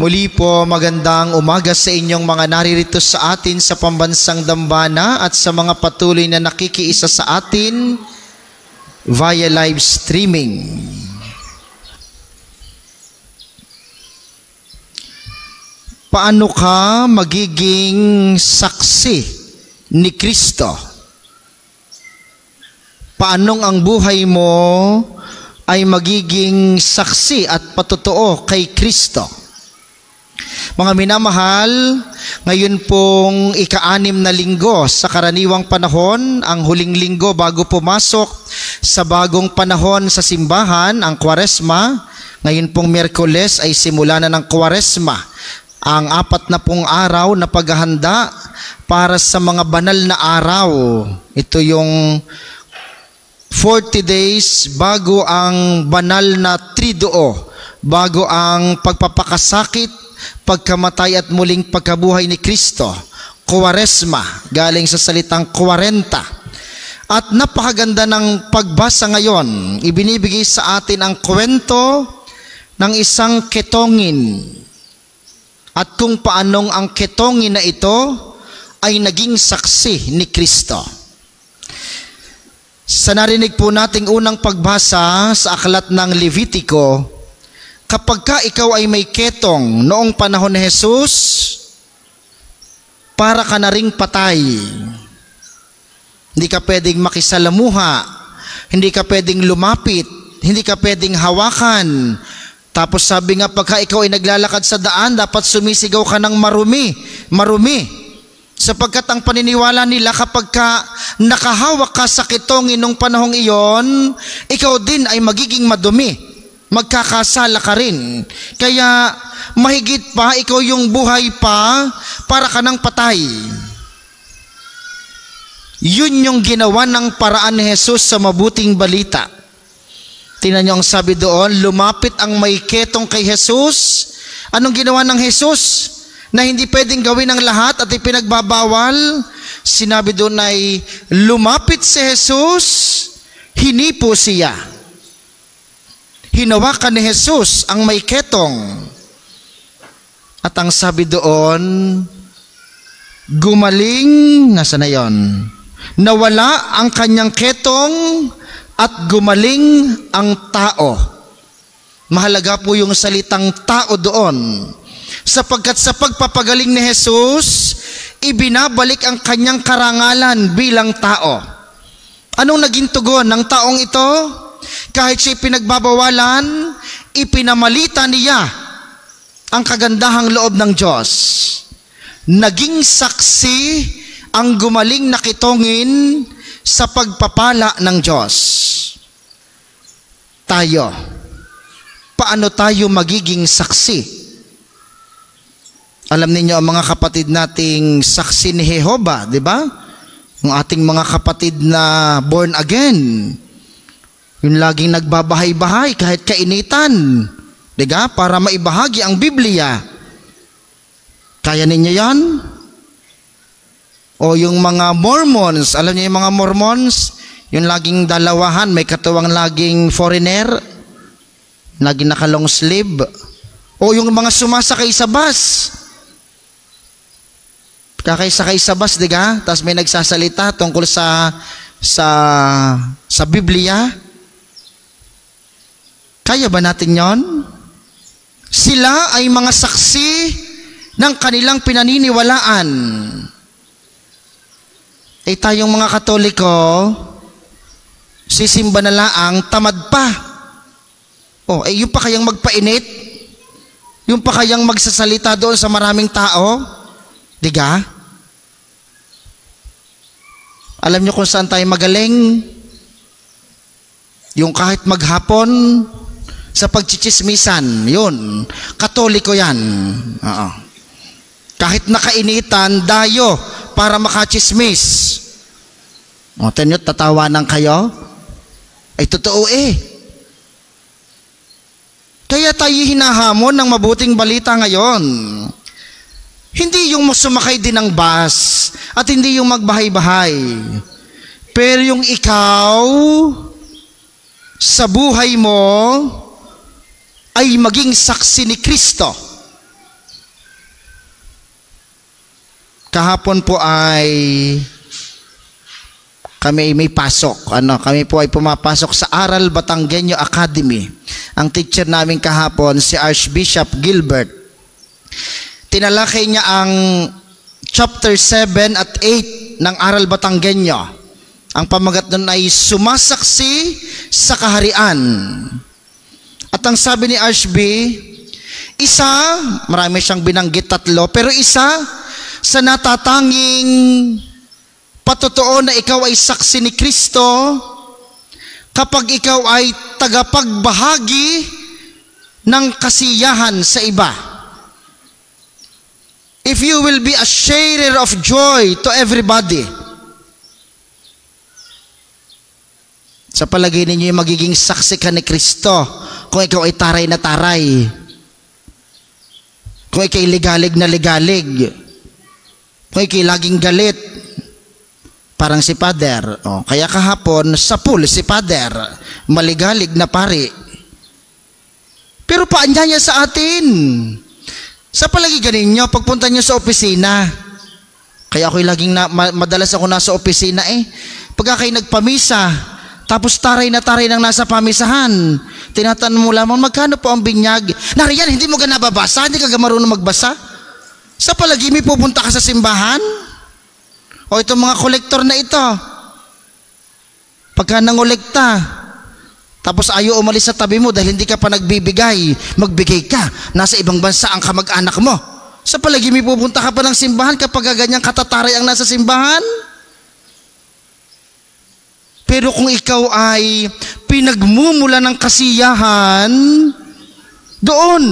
Muli po, magandang umaga sa inyong mga naririto sa atin sa pambansang dambana at sa mga patuloy na nakikiisa sa atin via live streaming. Paano ka magiging saksi ni Kristo? Paanong ang buhay mo ay magiging saksi at patotoo kay Kristo? Mga minamahal, ngayon pong ika-6 na linggo sa karaniwang panahon, ang huling linggo bago pumasok sa bagong panahon sa simbahan, ang Kwaresma. Ngayon pong Miyerkules ay simula na ng Kwaresma, ang 40 araw na paghahanda para sa mga banal na araw. Ito yung 40 days bago ang banal na Triduo, bago ang pagpapakasakit, pagkamatay at muling pagkabuhay ni Kristo. Kwaresma, galing sa salitang 40. At napakaganda ng pagbasa ngayon. Ibinibigay sa atin ang kwento ng isang ketongin at kung paanong ang ketongin na ito ay naging saksi ni Kristo. Sa narinig po nating unang pagbasa sa aklat ng Levitico, kapag ka ikaw ay may ketong noong panahon ni Jesus, para ka na ring patay. Hindi ka pwedeng makisalamuha, hindi ka pwedeng lumapit, hindi ka pwedeng hawakan. Tapos sabi nga, pagka ikaw ay naglalakad sa daan, dapat sumisigaw ka ng marumi, marumi. Sapagkat ang paniniwala nila, kapag ka nakahawak ka sa ketongin nung panahong iyon, ikaw din ay magiging madumi. Magkakasala ka rin. Kaya mahigit pa, ikaw yung buhay pa, para ka ng patay. Yun yung ginawa ng paraan ni Jesus sa mabuting balita. Tingnan niyo ang sabi doon, lumapit ang may ketong kay Jesus. Anong ginawa ng Jesus? Na hindi pwedeng gawin ng lahat at ipinagbabawal. Sinabi doon ay lumapit si Jesus, hinipo siya. Hinawakan ni Jesus ang may ketong. At ang sabi doon, gumaling, nasa na yon? Nawala ang kanyang ketong at gumaling ang tao. Mahalaga po yung salitang tao doon. Sapagkat sa pagpapagaling ni Jesus, ibinabalik ang kanyang karangalan bilang tao. Anong naging tugon ng taong ito? Kahit siya pinagbabawalan, ipinamalita niya ang kagandahang loob ng Diyos. Naging saksi ang gumaling na ketongin sa pagpapala ng Diyos. Tayo, paano tayo magiging saksi? Alam niyo ang mga kapatid nating saksi ni Jehovah, di ba? Ang ating mga kapatid na born again, yung laging nagbabahay-bahay kahit kainitan, di ba? Para maibahagi ang Biblia. Kaya ninyo yan? O yung mga Mormons, alam niyo yung mga Mormons, yung laging dalawahan, may katuwang laging foreigner, laging naka-long sleeve. O yung mga sumasakay sa bus, kakaysakay sa bus, di ba? Tapos may nagsasalita tungkol sa Biblia. Kaya ba natin yon? Sila ay mga saksi ng kanilang pinaniniwalaan. Eh tayong mga Katoliko, sisimba na laang tamad pa. Oh, eh yung pa kayang magpainit? Yung pa kayang magsasalita doon sa maraming tao? Diga? Alam niyo kung saan tayo magaling? Yung kahit maghapon, sa pagchichismisan, yun. Katoliko yan. Oo. Kahit nakainitan, dayo para makachismis. O, tenyo, tatawanan kayo? Ay, totoo eh. Kaya tayo hinahamon ng mabuting balita ngayon. Hindi yung sumakay din ng bus at hindi yung magbahay-bahay. Pero yung ikaw sa buhay mo ay maging saksi ni Kristo. Kahapon po ay kami may pasok. Kami po ay pumapasok sa Aral Batanggenyo Academy. Ang teacher namin kahapon si Archbishop Gilbert. Tinalakay niya ang chapter 7 at 8 ng Aral Batanggenyo. Ang pamagat nun ay sumasaksi sa kaharian. At ang sabi ni Archb, marami siyang binanggit 3, pero isa sa natatanging patotoo na ikaw ay saksi ni Kristo kapag ikaw ay tagapagbahagi ng kasiyahan sa iba. If you will be a sharer of joy to everybody. Sa palagay ninyo, magiging saksi ka ni Kristo kung ikaw ay taray na taray. Kung ikaw ay ligalig na ligalig. Kung ikaw ay laging galit. Parang si Father. Kaya kahapon, sa pool si Father. Maligalig na pari. Pero paanya niya sa atin. Sa palagay ganinyo, pagpunta niyo sa opisina. Kaya ako'y laging madalas ako nasa opisina Pagka kayo nagpamisa, tapos taray na taray nang nasa pamisahan. Tinatanong mo lamang, magkano po ang binyag? Nariyan, hindi mo ka nababasa? Hindi ka marunong magbasa? Sa palagi, may pupunta ka sa simbahan? O itong mga kolektor na ito. Pagka nangolekta, tapos ayaw umalis sa tabi mo dahil hindi ka pa nagbibigay, magbigay ka. Nasa ibang bansa ang kamag-anak mo. Sa palagi, may pupunta ka pa ng simbahan kapag ganyang katataray ang nasa simbahan? Pero kung ikaw ay pinagmumula ng kasiyahan, doon,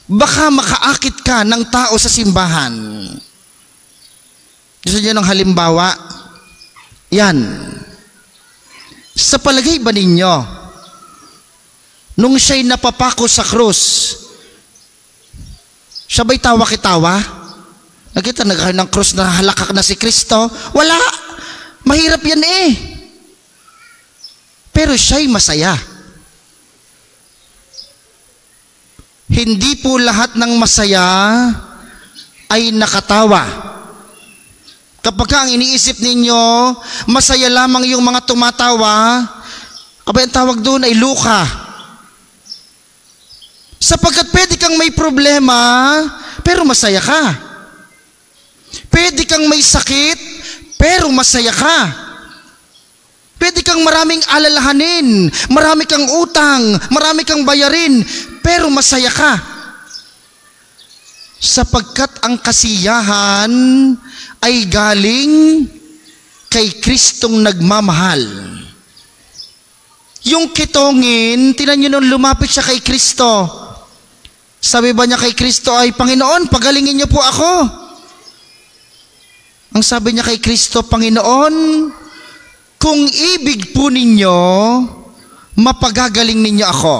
baka makaakit ka ng tao sa simbahan. Gusto niyo ng halimbawa? Yan. Sa palagay ba ninyo, nung siya'y napapako sa krus, siya ba'y tawa-kitawa? Nakita ng krus na halakak na si Kristo? Wala. Mahirap yan Pero siya'y masaya. Hindi po lahat ng masaya ay nakatawa. Kapag ang iniisip ninyo, masaya lamang yung mga tumatawa, abay ang tawag doon ay luka. Sapagkat pwede kang may problema, pero masaya ka. Pwede kang may sakit, pero masaya ka. Pwede kang maraming alalahanin, marami kang utang, marami kang bayarin, pero masaya ka. Sapagkat ang kasiyahan ay galing kay Kristong nagmamahal. Yung kitongin, tinan nyo nung lumapit siya kay Kristo. Sabi ba niya kay Kristo ay, Panginoon, pagalingin niyo po ako. Ang sabi niya kay Kristo, Panginoon, kung ibig po ninyo, mapagagaling ninyo ako.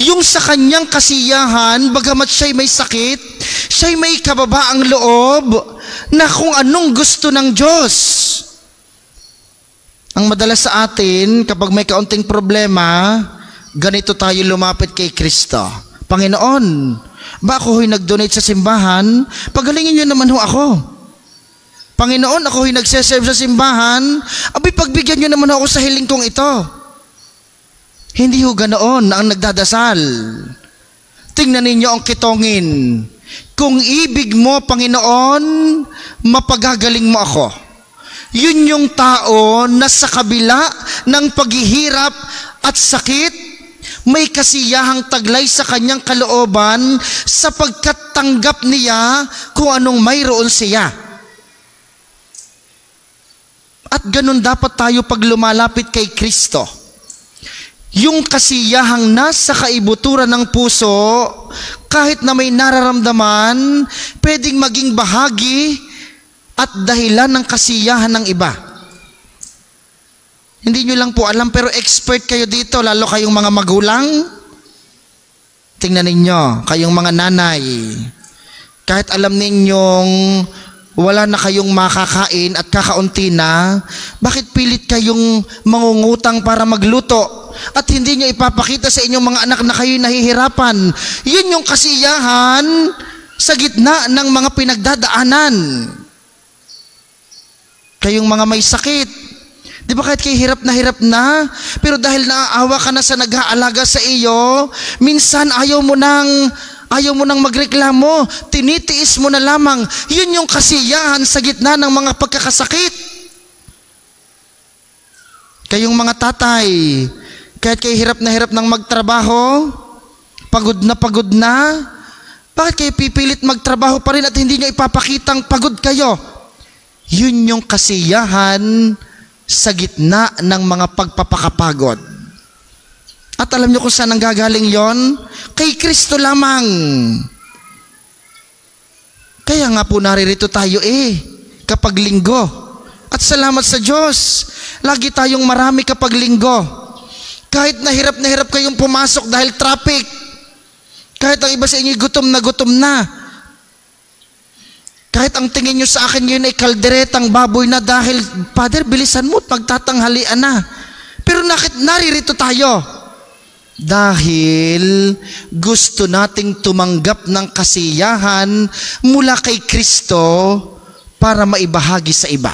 Yung sa kanyang kasiyahan, bagamat siya'y may sakit, siya'y may kababaang loob na kung anong gusto ng Diyos. Ang madalas sa atin, kapag may kaunting problema, ganito tayo lumapit kay Kristo. Panginoon, ba ako ho'y nag-donate sa simbahan? Pagalingin niyo naman ho ako. Panginoon, ako ho'y nagseserve sa simbahan. Abay, pagbigyan niyo naman ako sa hiling kong ito. Hindi ho ganoon ang nagdadasal. Tingnan ninyo ang kitongin. Kung ibig mo, Panginoon, mapagagaling mo ako. Yun yung tao na sa kabila ng paghihirap at sakit, may kasiyahang taglay sa kanyang kalooban sapagkat tanggap niya kung anong mayroon siya. At ganun dapat tayo pag lumalapit kay Kristo. Yung kasiyahang nasa kaibuturan ng puso, kahit na may nararamdaman, pwedeng maging bahagi at dahilan ng kasiyahan ng iba. Hindi nyo lang po alam, pero expert kayo dito, lalo kayong mga magulang. Tingnan ninyo, kayong mga nanay, kahit alam ninyong wala na kayong makakain at kakaunti na, bakit pilit kayong mangungutang para magluto? At hindi nyo ipapakita sa inyong mga anak na kayo nahihirapan. Yun yung kasiyahan sa gitna ng mga pinagdadaanan. Kayong mga may sakit, di ba kahit kayo hirap na, pero dahil naaawa ka na sa nag-aalaga sa iyo, minsan ayaw mo nang magreklamo, tinitiis mo na lamang. Yun yung kasiyahan sa gitna ng mga pagkakasakit. Kayong mga tatay, kahit kayo hirap nang magtrabaho, pagod na, bakit kayo pipilit magtrabaho pa rin at hindi nyo ipapakitang pagod kayo? Yun yung kasiyahan sa gitna ng mga pagpapakapagod. At alam nyo kung saan nanggagaling yon? Kay Kristo lamang. Kaya nga po naririto tayo kapag linggo. At salamat sa Diyos, lagi tayong marami kapag linggo. Kahit na hirap kayong pumasok dahil traffic, kahit ang iba sa inyo gutom na, kahit ang tingin nyo sa akin yun ay kalderetang baboy na dahil, Father, bilisan mo at magtatanghalian na. Pero naririto tayo? Dahil gusto nating tumanggap ng kasiyahan mula kay Kristo para maibahagi sa iba.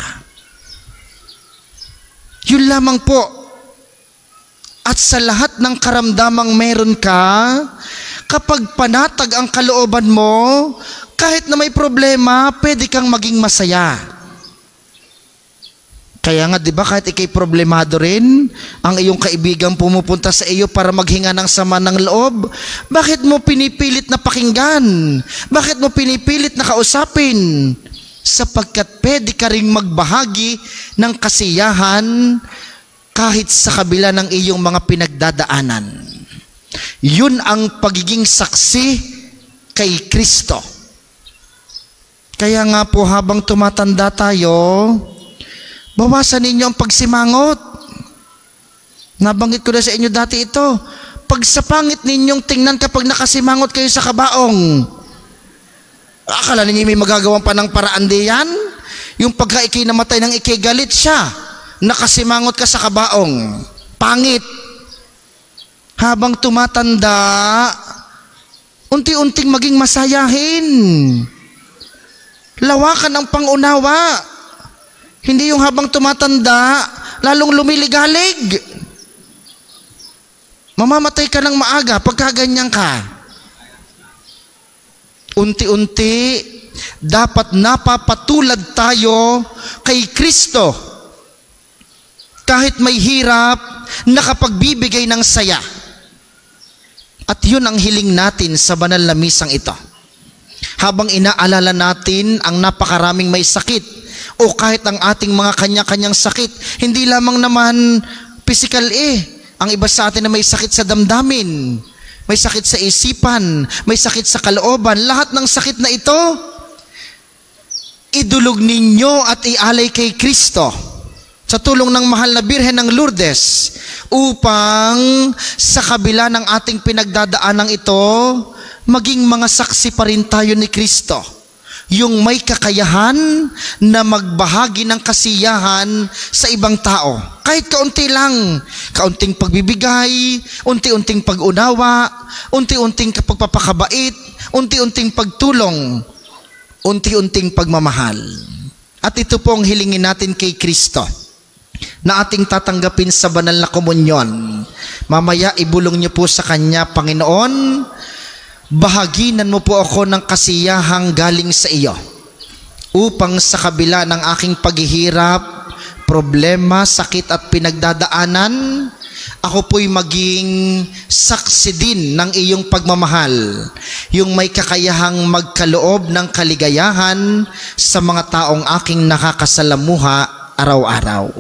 Yun lamang po. At sa lahat ng karamdamang meron ka, kapag panatag ang kalooban mo, kahit na may problema, pwede kang maging masaya. Kaya nga, di ba, kahit ikay problemado rin, ang iyong kaibigang pumupunta sa iyo para maghinga ng sama ng loob, bakit mo pinipilit na pakinggan? Bakit mo pinipilit na kausapin? Sapagkat pwede ka ring magbahagi ng kasiyahan kahit sa kabila ng iyong mga pinagdadaanan. Yun ang pagiging saksi kay Kristo. Kaya nga po habang tumatanda tayo, bawasan ninyo ang pagsimangot. Nabanggit ko na sa inyo dati ito. Pag sa pangit ninyong tingnan kapag nakasimangot kayo sa kabaong, akala ninyo may magagawang pa ng paraan diyan? Yung pagka ikay namatay ng ikay galit siya, nakasimangot ka sa kabaong. Pangit. Habang tumatanda, unti-unting maging masayahin. Lawakan ang pangunawa. Hindi yung habang tumatanda, lalong lumiligalig. Mamamatay ka ng maaga pagka ganyan ka. Unti-unti, dapat napapatulad tayo kay Kristo. Kahit may hirap, nakapagbibigay ng saya. At yun ang hiling natin sa banal na misang ito. Habang inaalala natin ang napakaraming may sakit o kahit ang ating mga kanya-kanyang sakit, hindi lamang naman physical Ang iba sa atin na may sakit sa damdamin, may sakit sa isipan, may sakit sa kalooban. Lahat ng sakit na ito, idulog ninyo at ialay kay Kristo sa tulong ng mahal na Birhen ng Lourdes upang sa kabila ng ating pinagdadaanang ito, maging mga saksi pa rin tayo ni Kristo. Yung may kakayahan na magbahagi ng kasiyahan sa ibang tao. Kahit kaunti lang, kaunting pagbibigay, unti-unting pag-unawa, unti-unting pagpapakabait, unti-unting pagtulong, unti-unting pagmamahal. At ito po ang hilingin natin kay Kristo na ating tatanggapin sa banal na komunyon. Mamaya ibulong niyo po sa Kanya, Panginoon, bahaginan mo po ako ng kasiyahang galing sa iyo upang sa kabila ng aking paghihirap, problema, sakit at pinagdadaanan, ako po'y maging saksi din ng iyong pagmamahal, yung may kakayahang magkaloob ng kaligayahan sa mga taong aking nakakasalamuha araw-araw.